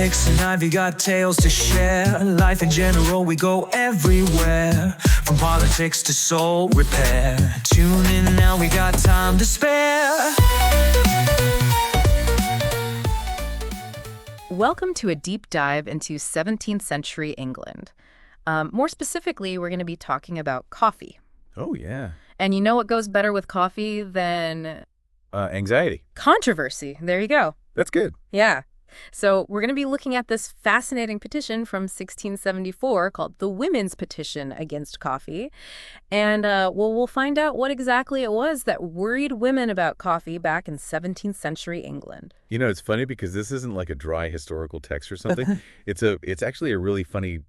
politics and Ivy got tales to share. Life in general, we go everywhere. From politics to soul repair. Tune in now, we got time to spare. Welcome to a deep dive into 17th century England. More specifically, we're going to be talking about coffee. Oh, yeah. And you know what goes better with coffee than... Anxiety. Controversy. There you go. That's good. Yeah. So we're going to be looking at this fascinating petition from 1674 called the Women's Petition Against Coffee. And we'll find out what exactly it was that worried women about coffee back in 17th century England. You know, it's funny because this isn't like a dry historical text or something. It's actually a really funny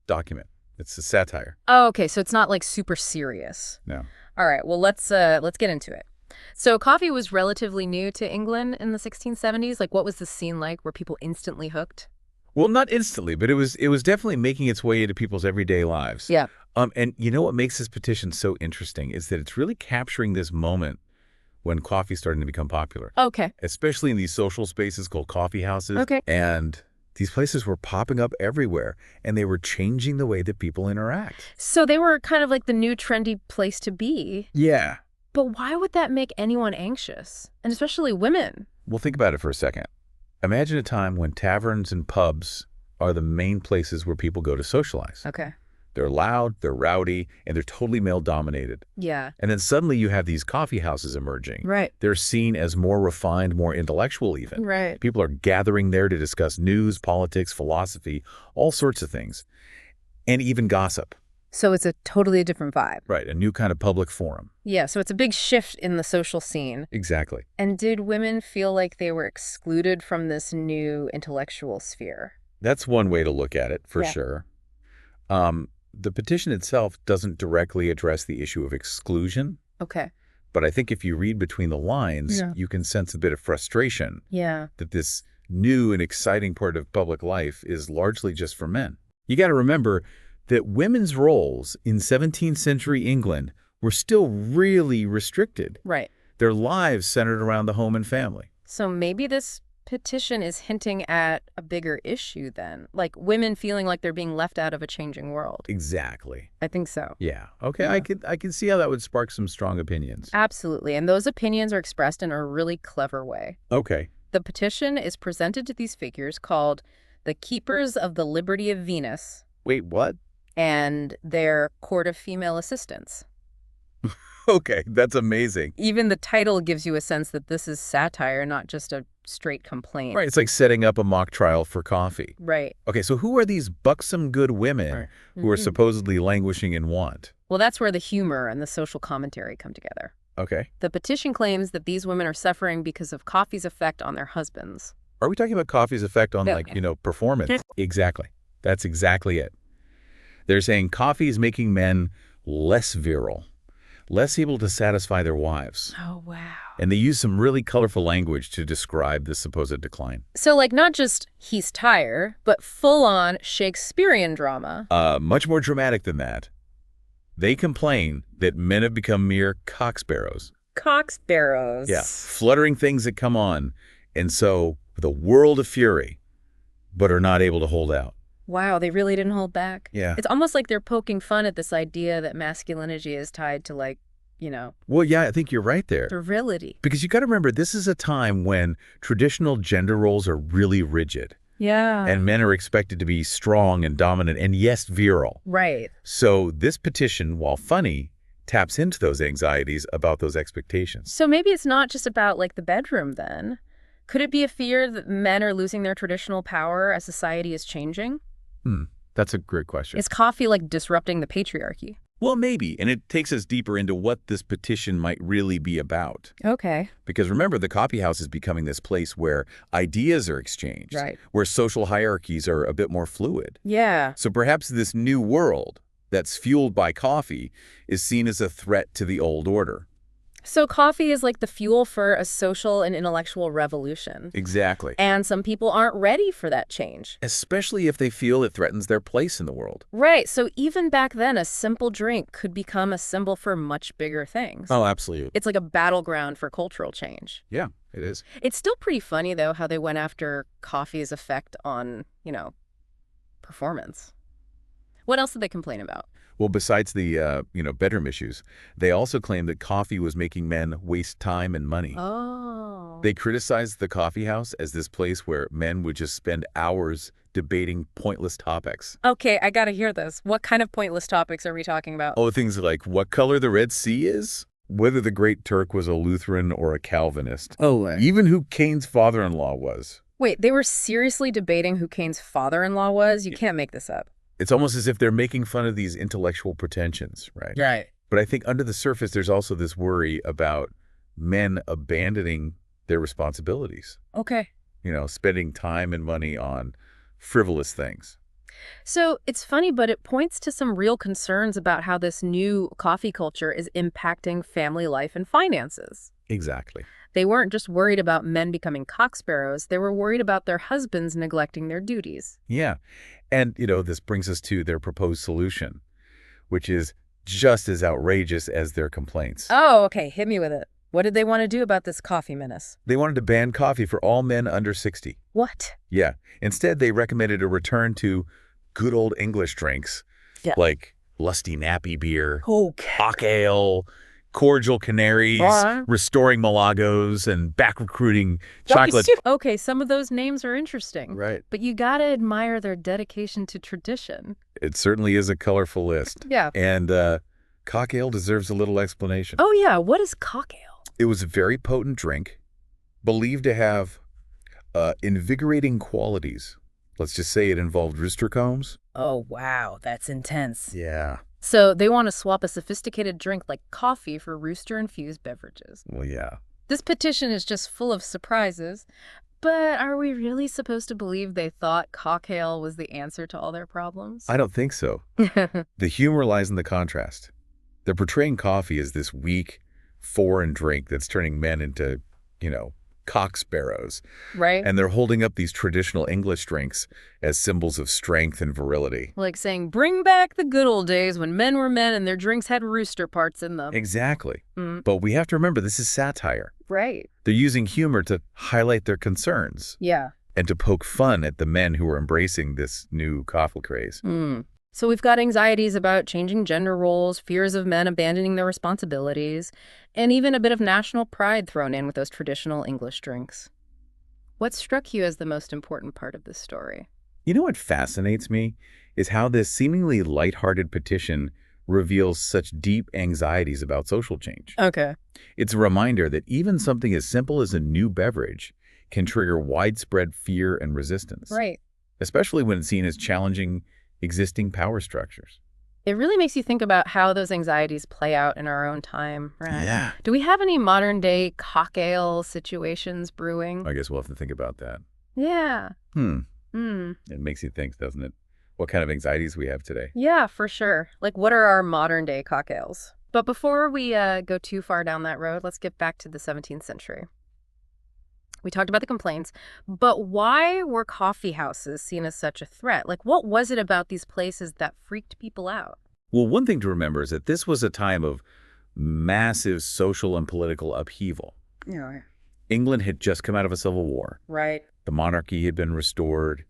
document. It's a satire. Oh, okay. So it's not like super serious. No. All right. Well, let's get into it. So coffee was relatively new to England in the 1670s. Like, what was the scene like? Were people instantly hooked? Well, not instantly, but it was definitely making its way into people's everyday lives. Yeah. And you know what makes this petition so interesting is that it's really capturing this moment when coffee's starting to become popular. Okay. Especially in these social spaces called coffee houses. Okay. And these places were popping up everywhere, and they were changing the way that people interact. So they were kind of like the new trendy place to be. Yeah. But why would that make anyone anxious? And especially women? Well, think about it for a second. Imagine a time when taverns and pubs are the main places where people go to socialize. Okay. They're loud, they're rowdy, and they're totally male-dominated. Yeah. And then suddenly you have these coffee houses emerging. Right. They're seen as more refined, more intellectual even. Right. People are gathering there to discuss news, politics, philosophy, all sorts of things, and even gossip. So it's a totally different vibe. Right, a new kind of public forum. Yeah, so it's a big shift in the social scene. Exactly. And did women feel like they were excluded from this new intellectual sphere? That's one way to look at it, for Yeah. sure. The petition itself doesn't directly address the issue of exclusion, Okay. but I think if you read between the lines, you can sense a bit of frustration Yeah. that this new and exciting part of public life is largely just for men. You got to remember that women's roles in 17th century England were still really restricted. Right. Their lives centered around the home and family. So maybe this petition is hinting at a bigger issue then, like women feeling like they're being left out of a changing world. Exactly. I think so. Yeah. Okay. Yeah. I could see how that would spark some strong opinions. Absolutely. And those opinions are expressed in a really clever way. Okay. The petition is presented to these figures called the Keepers of the Liberty of Venus Wait, what? and their Court of Female Assistants. Okay, that's amazing. Even the title gives you a sense that this is satire, not just a straight complaint. Right, it's like setting up a mock trial for coffee. Right. Okay, so who are these buxom good women who are supposedly languishing in want? Well, that's where the humor and the social commentary come together. Okay. The petition claims that these women are suffering because of coffee's effect on their husbands. Are we talking about coffee's effect on, No. performance? Exactly. That's exactly it. They're saying coffee is making men less virile, less able to satisfy their wives. Oh, wow. And they use some really colorful language to describe this supposed decline. So, like, not just he's tired, but full-on Shakespearean drama. Much more dramatic than that. They complain that men have become mere cock-sparrows. Cock-sparrows. Yeah, fluttering things that come on. And so, with a world of fury, but are not able to hold out. Wow, they really didn't hold back. Yeah. It's almost like they're poking fun at this idea that masculinity is tied to, like, Well, yeah, I think you're right there. virility. Because you got to remember, this is a time when traditional gender roles are really rigid. Yeah. And men are expected to be strong and dominant and, yes, virile. Right. So this petition, while funny, taps into those anxieties about those expectations. So maybe it's not just about, like, the bedroom then. Could it be a fear that men are losing their traditional power as society is changing? That's a great question. Is coffee, like, disrupting the patriarchy? Well, maybe. And it takes us deeper into what this petition might really be about. Okay. Because remember, the coffee house is becoming this place where ideas are exchanged, Right. where social hierarchies are a bit more fluid. Yeah. So perhaps this new world that's fueled by coffee is seen as a threat to the old order. So coffee is like the fuel for a social and intellectual revolution. Exactly. And some people aren't ready for that change. Especially if they feel it threatens their place in the world. Right. So even back then, a simple drink could become a symbol for much bigger things. Oh, absolutely. It's like a battleground for cultural change. Yeah, it is. It's still pretty funny, though, how they went after coffee's effect on, performance. What else did they complain about? Well, besides the, bedroom issues, they also claimed that coffee was making men waste time and money. Oh. They criticized the coffee house as this place where men would just spend hours debating pointless topics. Okay, I gotta hear this. What kind of pointless topics are we talking about? Oh, things like what color the Red Sea is, whether the Great Turk was a Lutheran or a Calvinist, even who Cain's father-in-law was. Wait, they were seriously debating who Cain's father-in-law was? You can't make this up. It's almost as if they're making fun of these intellectual pretensions, right? Right. But I think under the surface, there's also this worry about men abandoning their responsibilities. Okay. Spending time and money on frivolous things. So it's funny, but it points to some real concerns about how this new coffee culture is impacting family life and finances. Exactly. They weren't just worried about men becoming cock-sparrows. They were worried about their husbands neglecting their duties. Yeah. And, this brings us to their proposed solution, which is just as outrageous as their complaints. Oh, okay. Hit me with it. What did they want to do about this coffee menace? They wanted to ban coffee for all men under 60. What? Yeah. Instead, they recommended a return to good old English drinks like lusty nappy beer, cock ale, cordial canaries, restoring Malagos, and back recruiting chocolate. Okay, some of those names are interesting. Right. But you gotta admire their dedication to tradition. It certainly is a colorful list. Yeah. And cock ale deserves a little explanation. Oh, yeah. What is cock ale? It was a very potent drink, believed to have invigorating qualities. Let's just say it involved rooster combs. Oh, wow. That's intense. Yeah. So they want to swap a sophisticated drink like coffee for rooster-infused beverages. Well, yeah. This petition is just full of surprises. But are we really supposed to believe they thought cock ale was the answer to all their problems? I don't think so. The humor lies in the contrast. They're portraying coffee as this weak, foreign drink that's turning men into, cock-sparrows. Right. And they're holding up these traditional English drinks as symbols of strength and virility. Like saying, bring back the good old days when men were men and their drinks had rooster parts in them. Exactly. But we have to remember this is satire. Right. They're using humor to highlight their concerns. Yeah. And to poke fun at the men who are embracing this new coffee craze. So we've got anxieties about changing gender roles, fears of men abandoning their responsibilities, and even a bit of national pride thrown in with those traditional English drinks. What struck you as the most important part of this story? You know what fascinates me is how this seemingly lighthearted petition reveals such deep anxieties about social change. Okay. It's a reminder that even something as simple as a new beverage can trigger widespread fear and resistance. Right. Especially when it's seen as challenging existing power structures. It really makes you think about how those anxieties play out in our own time, right? Yeah. Do we have any modern-day cock ale situations brewing? I guess we'll have to think about that. Yeah. It makes you think, doesn't it? What kind of anxieties we have today. Yeah, for sure. Like, what are our modern-day cock ales? But before we go too far down that road, let's get back to the 17th century. We talked about the complaints, but why were coffee houses seen as such a threat? Like, what was it about these places that freaked people out? Well, one thing to remember is that this was a time of massive social and political upheaval. Yeah. England had just come out of a civil war. Right. The monarchy had been restored.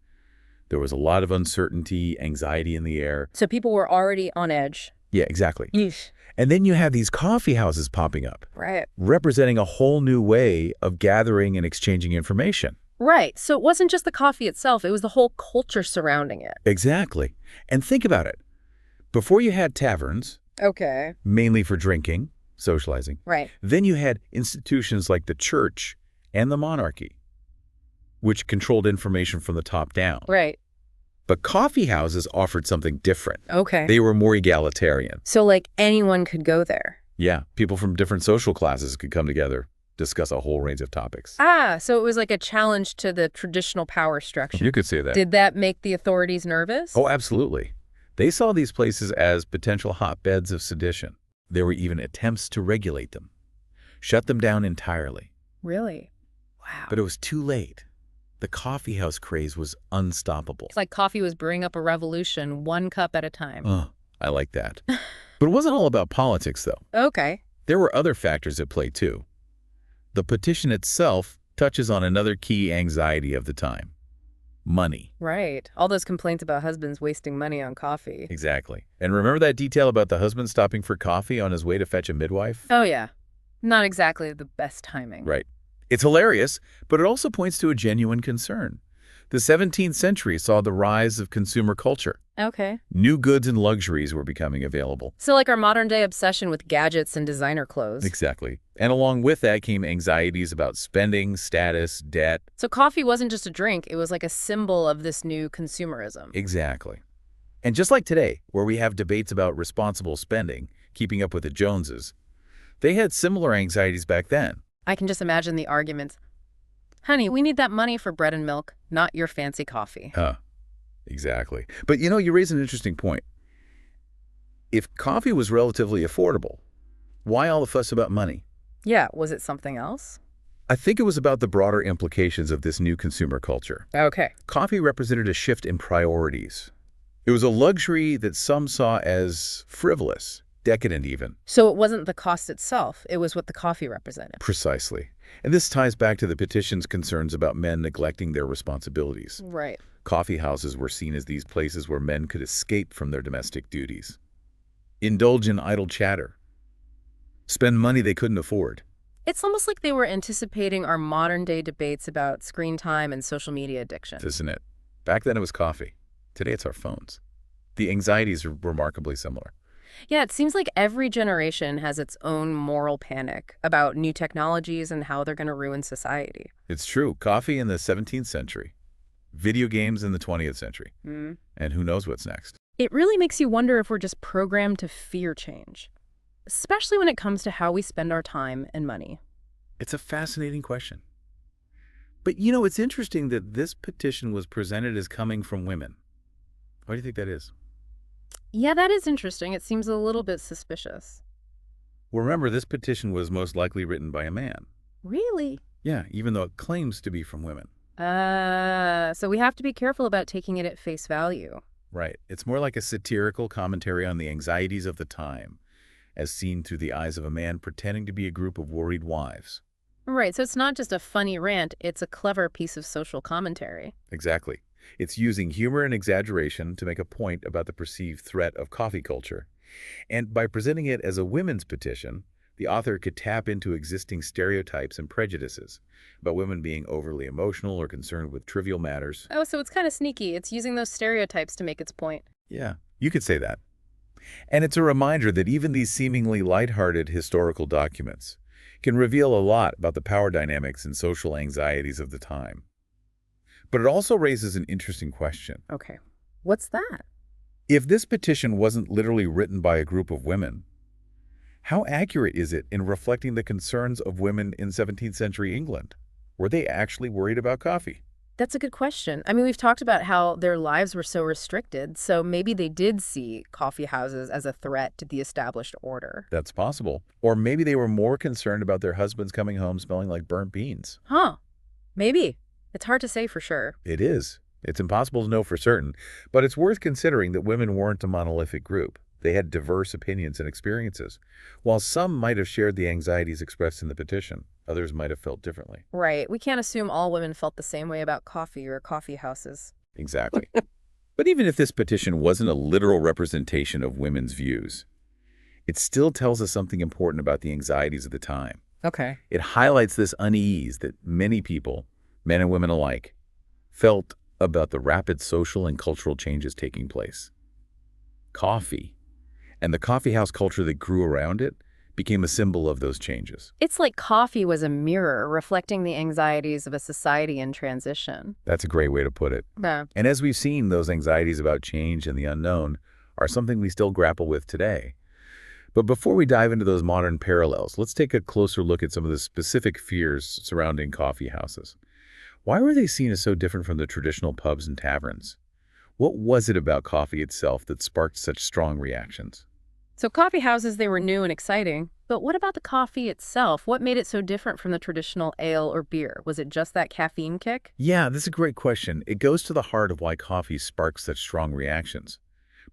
There was a lot of uncertainty, anxiety in the air. So people were already on edge. Yeah, exactly. Yeesh. And then you have these coffee houses popping up. Right. Representing a whole new way of gathering and exchanging information. Right. So it wasn't just the coffee itself. It was the whole culture surrounding it. Exactly. And think about it. Before you had taverns, Okay. mainly for drinking, socializing. Right. Then you had institutions like the church and the monarchy, which controlled information from the top down. Right. But coffee houses offered something different. Okay. They were more egalitarian. So, like, anyone could go there. Yeah, people from different social classes could come together, discuss a whole range of topics. Ah, so it was like a challenge to the traditional power structure. You could say that. Did that make the authorities nervous? Oh, absolutely. They saw these places as potential hotbeds of sedition. There were even attempts to regulate them. shut them down entirely. Really? Wow. But it was too late. The coffeehouse craze was unstoppable. It's like coffee was brewing up a revolution, one cup at a time. Oh, I like that. But it wasn't all about politics, though. Okay. There were other factors at play, too. The petition itself touches on another key anxiety of the time: money. Right. All those complaints about husbands wasting money on coffee. Exactly. And remember that detail about the husband stopping for coffee on his way to fetch a midwife? Oh, yeah. Not exactly the best timing. Right. It's hilarious, but it also points to a genuine concern. The 17th century saw the rise of consumer culture. Okay. New goods and luxuries were becoming available. So like our modern-day obsession with gadgets and designer clothes. Exactly. And along with that came anxieties about spending, status, debt. So coffee wasn't just a drink, it was like a symbol of this new consumerism. Exactly. And just like today, where we have debates about responsible spending, keeping up with the Joneses, they had similar anxieties back then. I can just imagine the arguments. Honey, we need that money for bread and milk, not your fancy coffee. Exactly. But you raise an interesting point. If coffee was relatively affordable, why all the fuss about money? Yeah, was it something else? I think it was about the broader implications of this new consumer culture. Okay. Coffee represented a shift in priorities. It was a luxury that some saw as frivolous, decadent even. So it wasn't the cost itself, it was what the coffee represented. Precisely. And this ties back to the petition's concerns about men neglecting their responsibilities. Right. Coffee houses were seen as these places where men could escape from their domestic duties, indulge in idle chatter, spend money they couldn't afford. It's almost like they were anticipating our modern-day debates about screen time and social media addiction. Isn't it? Back then it was coffee. Today it's our phones. The anxieties are remarkably similar. Yeah, it seems like every generation has its own moral panic about new technologies and how they're going to ruin society. It's true. Coffee in the 17th century. Video games in the 20th century. And who knows what's next. It really makes you wonder if we're just programmed to fear change, especially when it comes to how we spend our time and money. It's a fascinating question. But it's interesting that this petition was presented as coming from women. Why do you think that is? Yeah, that is interesting. It seems a little bit suspicious. Well, remember, this petition was most likely written by a man. Really? Yeah, even though it claims to be from women. So we have to be careful about taking it at face value. Right. It's more like a satirical commentary on the anxieties of the time, as seen through the eyes of a man pretending to be a group of worried wives. Right, so it's not just a funny rant, it's a clever piece of social commentary. Exactly. It's using humor and exaggeration to make a point about the perceived threat of coffee culture. And by presenting it as a women's petition, the author could tap into existing stereotypes and prejudices about women being overly emotional or concerned with trivial matters. Oh, so it's kind of sneaky. It's using those stereotypes to make its point. Yeah, you could say that. And it's a reminder that even these seemingly lighthearted historical documents can reveal a lot about the power dynamics and social anxieties of the time. But it also raises an interesting question. Okay, what's that? If this petition wasn't literally written by a group of women, how accurate is it in reflecting the concerns of women in 17th century England? Were they actually worried about coffee? That's a good question. I mean, we've talked about how their lives were so restricted, so maybe they did see coffee houses as a threat to the established order. That's possible. Or maybe they were more concerned about their husbands coming home smelling like burnt beans. Huh. Maybe. It's hard to say for sure. It is. It's impossible to know for certain, but it's worth considering that women weren't a monolithic group. They had diverse opinions and experiences. While some might have shared the anxieties expressed in the petition, others might have felt differently. Right. We can't assume all women felt the same way about coffee or coffee houses. Exactly. But even if this petition wasn't a literal representation of women's views, it still tells us something important about the anxieties of the time. Okay. It highlights this unease that many people, men and women alike, felt about the rapid social and cultural changes taking place. Coffee, and the coffeehouse culture that grew around it, became a symbol of those changes. It's like coffee was a mirror reflecting the anxieties of a society in transition. That's a great way to put it. Yeah. And as we've seen, those anxieties about change and the unknown are something we still grapple with today. But before we dive into those modern parallels, let's take a closer look at some of the specific fears surrounding coffee houses. Why were they seen as so different from the traditional pubs and taverns? What was it about coffee itself that sparked such strong reactions? So coffee houses, they were new and exciting. But what about the coffee itself? What made it so different from the traditional ale or beer? Was it just that caffeine kick? Yeah, this is a great question. It goes to the heart of why coffee sparks such strong reactions.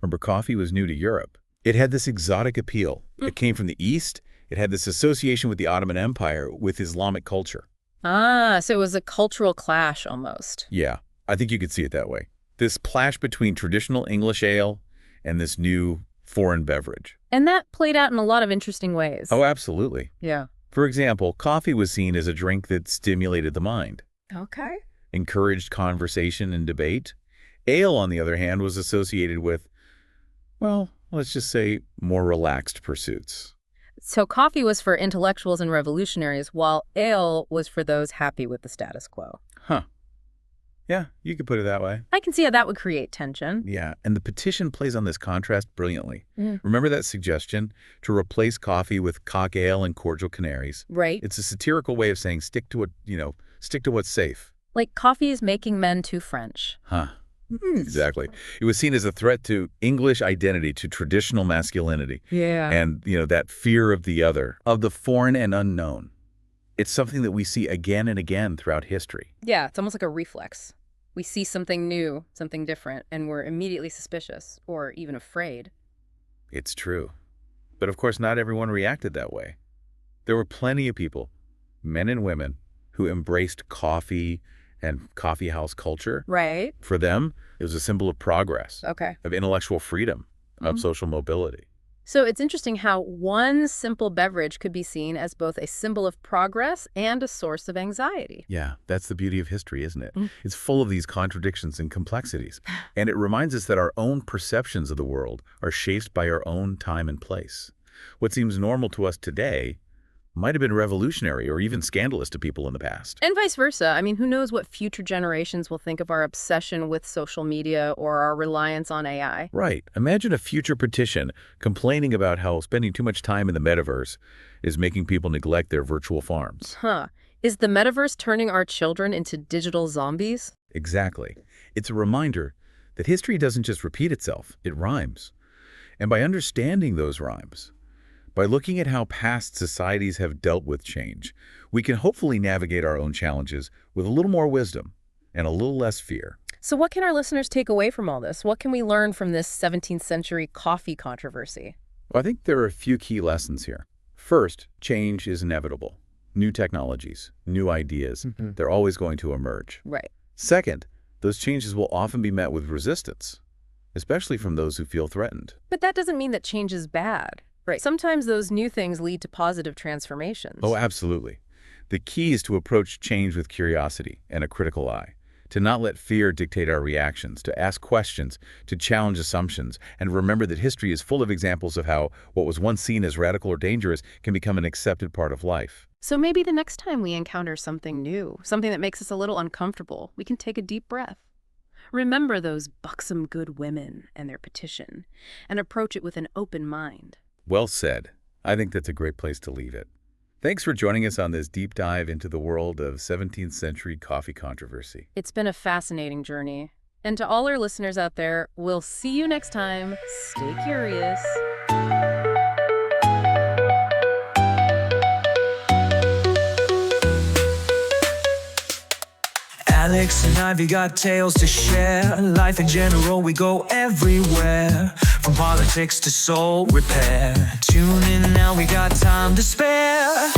Remember, coffee was new to Europe. It had this exotic appeal. It came from the East. It had this association with the Ottoman Empire, with Islamic culture. Ah, so it was a cultural clash almost. Yeah, I think you could see it that way. This clash between traditional English ale and this new foreign beverage. And that played out in a lot of interesting ways. Oh, absolutely. Yeah. For example, coffee was seen as a drink that stimulated the mind, Okay. encouraged conversation and debate. Ale, on the other hand, was associated with, well, let's just say, more relaxed pursuits. So coffee was for intellectuals and revolutionaries, while ale was for those happy with the status quo. Huh. Yeah, you could put it that way. I can see how that would create tension. Yeah, and the petition plays on this contrast brilliantly. Mm. Remember that suggestion to replace coffee with cock ale and cordial canaries? Right. It's a satirical way of saying stick to what's safe. Like coffee is making men too French. Huh. Exactly. It was seen as a threat to English identity, to traditional masculinity. Yeah. And, that fear of the other, of the foreign and unknown. It's something that we see again and again throughout history. Yeah, it's almost like a reflex. We see something new, something different, and we're immediately suspicious or even afraid. It's true. But of course, not everyone reacted that way. There were plenty of people, men and women, who embraced coffee and coffee house culture. Right. For them, it was a symbol of progress, Okay. of intellectual freedom, of social mobility. So it's interesting how one simple beverage could be seen as both a symbol of progress and a source of anxiety. Yeah, that's the beauty of history, isn't it? It's full of these contradictions and complexities. And it reminds us that our own perceptions of the world are shaped by our own time and place. What seems normal to us today might have been revolutionary or even scandalous to people in the past. And vice versa. I mean, who knows what future generations will think of our obsession with social media or our reliance on AI. Right. Imagine a future petition complaining about how spending too much time in the metaverse is making people neglect their virtual farms. Huh. Is the metaverse turning our children into digital zombies? Exactly. It's a reminder that history doesn't just repeat itself, it rhymes. And by understanding those rhymes, by looking at how past societies have dealt with change, we can hopefully navigate our own challenges with a little more wisdom and a little less fear. So what can our listeners take away from all this? What can we learn from this 17th century coffee controversy? Well, I think there are a few key lessons here. First, change is inevitable. New technologies, new ideas, they're always going to emerge. Right. Second, those changes will often be met with resistance, especially from those who feel threatened. But that doesn't mean that change is bad. Right. Sometimes those new things lead to positive transformations. Oh, absolutely. The key is to approach change with curiosity and a critical eye, to not let fear dictate our reactions, to ask questions, to challenge assumptions, and remember that history is full of examples of how what was once seen as radical or dangerous can become an accepted part of life. So maybe the next time we encounter something new, something that makes us a little uncomfortable, we can take a deep breath. Remember those buxom good women and their petition, and approach it with an open mind. Well said. I think that's a great place to leave it. Thanks for joining us on this deep dive into the world of 17th century coffee controversy. It's been a fascinating journey. And to all our listeners out there, we'll see you next time. Stay curious. Alex and Ivy got tales to share. Life in general, we go everywhere. From politics to soul repair. Tune in now, we got time to spare.